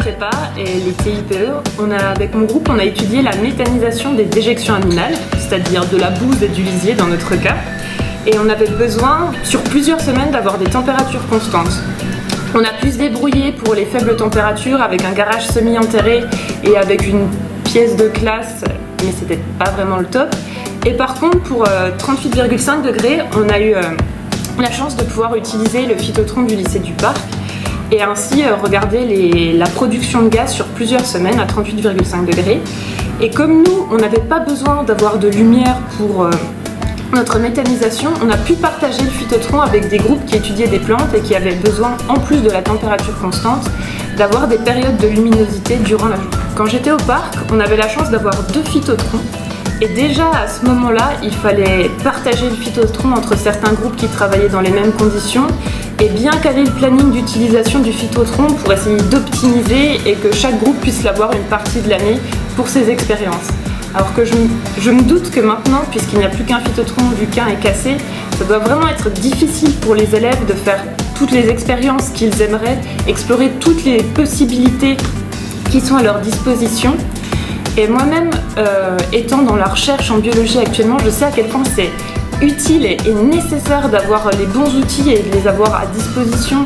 prépa et les TIPE, avec mon groupe, on a étudié la méthanisation des déjections animales, c'est-à-dire de la bouse et du lisier dans notre cas. Et on avait besoin, sur plusieurs semaines, d'avoir des températures constantes. On a pu se débrouiller pour les faibles températures avec un garage semi-enterré et avec une pièce de classe, mais c'était pas vraiment le top. Et par contre, pour 38,5 degrés, on a eu la chance de pouvoir utiliser le phytotron du lycée du Parc et ainsi regarder la production de gaz sur plusieurs semaines à 38,5 degrés. Et comme nous, on n'avait pas besoin d'avoir de lumière pour notre méthanisation, on a pu partager le phytotron avec des groupes qui étudiaient des plantes et qui avaient besoin, en plus de la température constante, d'avoir des périodes de luminosité durant la journée. Quand j'étais au parc, on avait la chance d'avoir 2 phytotrons. Et déjà à ce moment-là, il fallait partager le phytotron entre certains groupes qui travaillaient dans les mêmes conditions et bien caler le planning d'utilisation du phytotron pour essayer d'optimiser et que chaque groupe puisse l'avoir une partie de l'année pour ses expériences. Alors que je me doute que maintenant, puisqu'il n'y a plus qu'un phytotron vu qu'un est cassé, ça doit vraiment être difficile pour les élèves de faire toutes les expériences qu'ils aimeraient, explorer toutes les possibilités qui sont à leur disposition. Et moi-même, étant dans la recherche en biologie actuellement, je sais à quel point c'est utile et nécessaire d'avoir les bons outils et de les avoir à disposition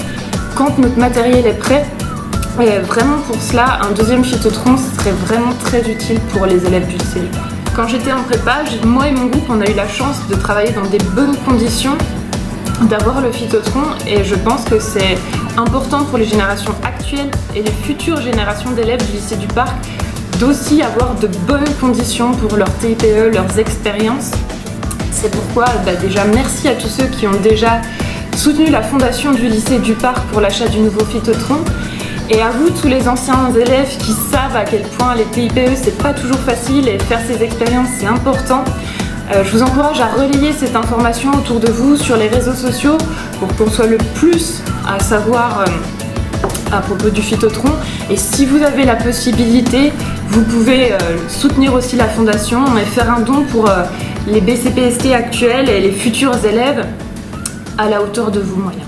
quand notre matériel est prêt. Et vraiment pour cela, un deuxième phytotron serait vraiment très utile pour les élèves du lycée. Quand j'étais en prépa, moi et mon groupe, on a eu la chance de travailler dans des bonnes conditions, d'avoir le phytotron, et je pense que c'est important pour les générations actuelles et les futures générations d'élèves du lycée du Parc d'aussi avoir de bonnes conditions pour leurs TIPE, leurs expériences. C'est pourquoi déjà merci à tous ceux qui ont déjà soutenu la fondation du lycée du Parc pour l'achat du nouveau phytotron. Et à vous, tous les anciens élèves qui savent à quel point les TIPE c'est pas toujours facile et faire ces expériences c'est important. Je vous encourage à relayer cette information autour de vous sur les réseaux sociaux pour qu'on soit le plus à savoir à propos du phytotron. Et si vous avez la possibilité, vous pouvez soutenir aussi la fondation et faire un don pour les BCPST actuels et les futurs élèves à la hauteur de vos moyens.